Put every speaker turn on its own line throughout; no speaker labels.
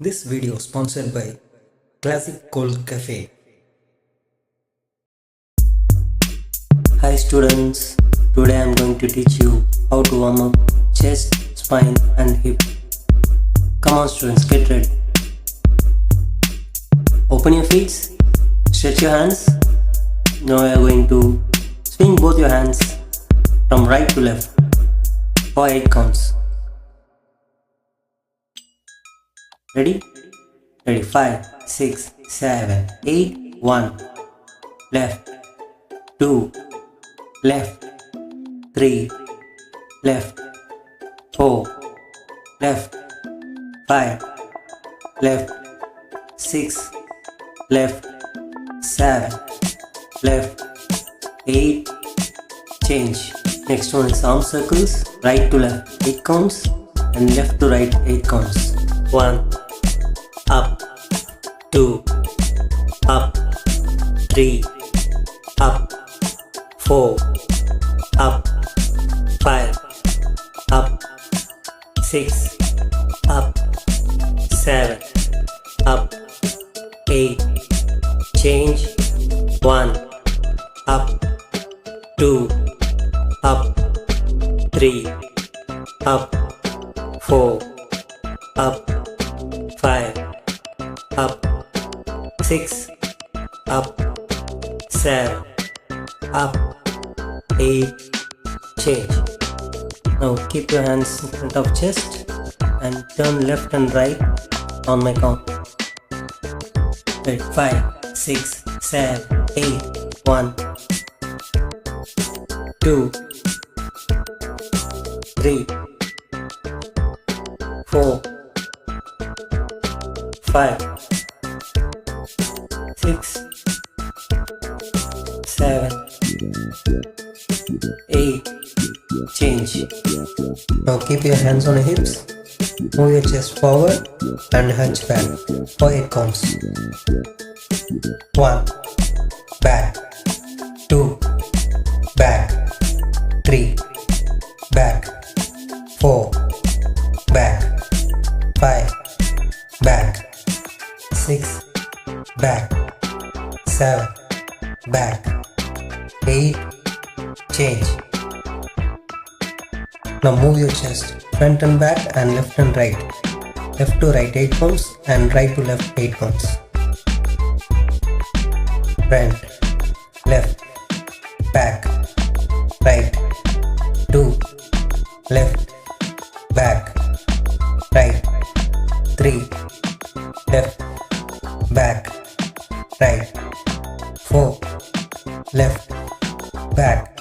This video sponsored by Classic Cold Cafe.
Hi students, today I am going to teach you how to warm up chest, spine and hip. Come on students, get ready. Open your feet, stretch your hands. Now we are going to swing both your hands from right to left for 8 counts. Ready? Ready, 5, 6, 7, 8, 1, left, 2, left, 3, left, 4, left, 5, left, 6, left, 7, left, 8, change. Next one is arm circles, right to left 8 counts and left to right 8 counts. 1, up, 2, up, 3, up, 4, up, 5, up, 6, up, 7, up, 8, change. 1, up, 2, up, 3, up, 4, up, 5, up, 6, up, 7, up, 8, change. Now keep your hands in front of chest and turn left and right on my count. Ready? 5, 6, 7, 8, 1, 2, 3, 4, 5, 6, 7, 8, change.
Now keep your hands on your hips, move your chest forward and hunch back for 8 counts. 1, back, 2, back, 3, back, 4, back, 5, back, 6, back, 7, back, 8, change. Now move your chest front and back and left and right. Left to right 8 counts and right to left 8 counts. Front, left, back, right, 2, left, back, right, 3, left, back, right, 4, left, back,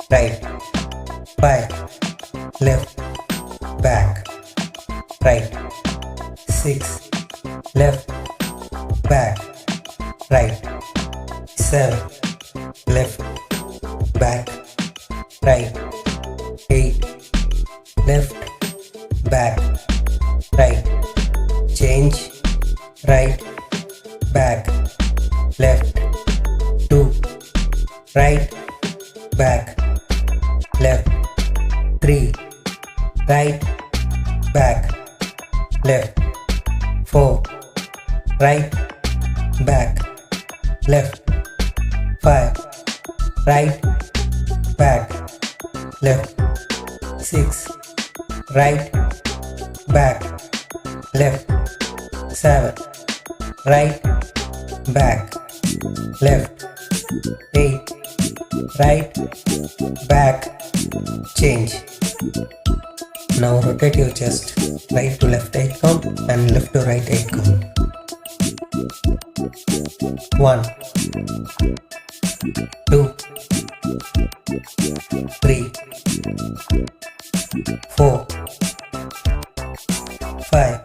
right, 5, left, back, right, 6, left, back, right, 7, left, back, right, 8, left, back, right, change, right, back, left, 2, right, back, left, 3, right, back, left, 4, right, back, left, 5, right, back, left, 6, right, back, left, 7, right, back, left, 8, right, back, change. Now rotate your chest right to left 8 count and left to right 8 count. 1, 2, 3, 4, 5,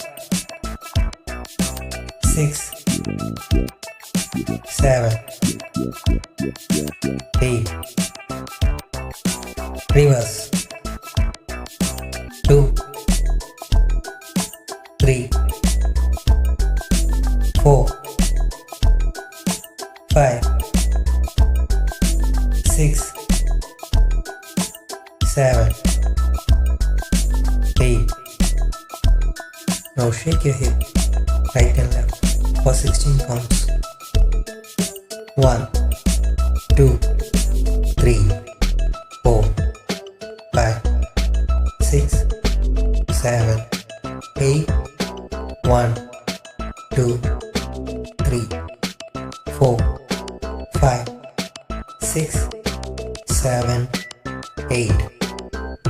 6, 7, 8, reverse. 2, 3, 4, 5, 6, 7, 8. Now shake your hip right and left for 16 counts. 1, 2, 3, 4, 5, 6, 7, 8, 1, 2, 3, 4, 5, 6, 7, 8.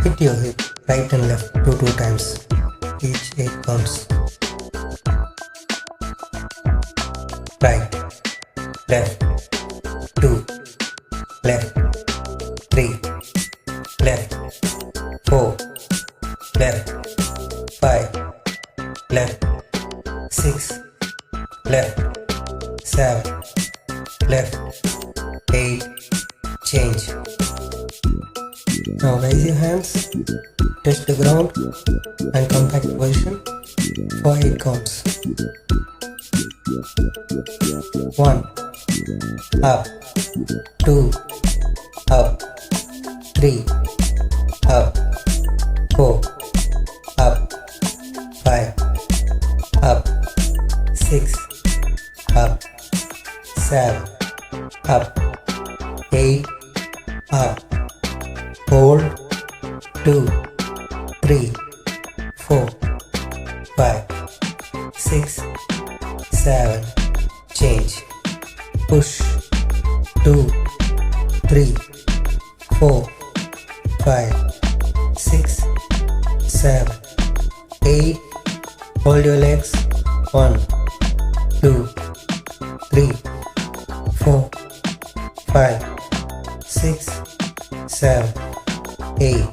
Hit your hip right and left 2 times, each 8 counts. Right, left, 2, left, 3, left, 4, left, 5, left, 6, left, 7, left, 8, change. Now raise your hands, touch the ground and come back to position for 8 counts. 1, up, 2, up, 3, up, 4, up, 5, up, 6, up, 7, up, 8, up, hold, 2, 3, 4, 5, 6, 7, change, push, 2, 3, 4, 5, 6, 7, 8, hold your legs, 1, 2, 3, 4, 5, 6, 7, 8.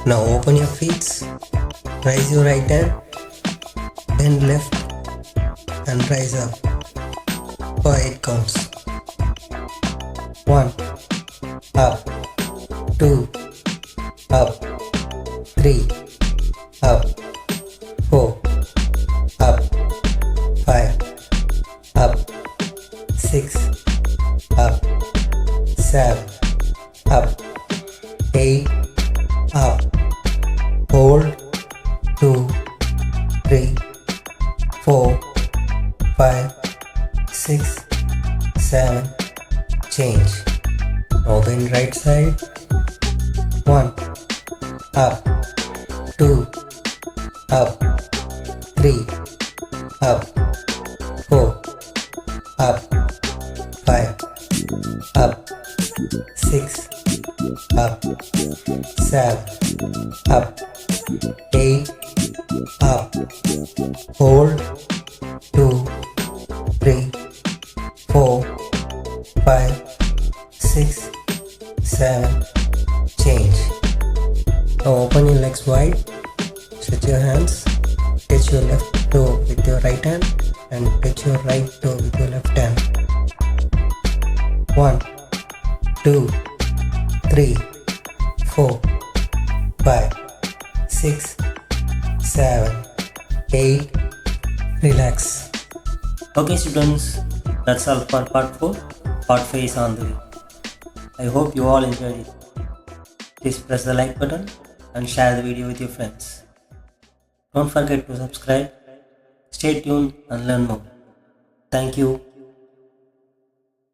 Now open your feet, raise your right hand, bend left and rise up for 8 counts. 1, up, 2, up, 3, up, 4, up, 5, up, 6, up, 7, up, 8, up, hold, 2, 3, 4, 5, 6, 7, change. Now bend right side, 1, up, 2, up, 3, up, 4, up, 5, up, 6, up, 7, up, 8, up, hold, 2, 3, 4, 5, 6, 7, change. Now open your legs wide, stretch your hands, touch your left toe with your right hand and touch your right toe with your left hand. 1, 2, 3, 4, 5, 6, 7, 8, relax.
Okay students, that's all for part 4. Part 5 is on the way. I hope you all enjoyed it. Please press the like button and share the video with your friends. Don't forget to subscribe. Stay tuned and learn more. Thank you.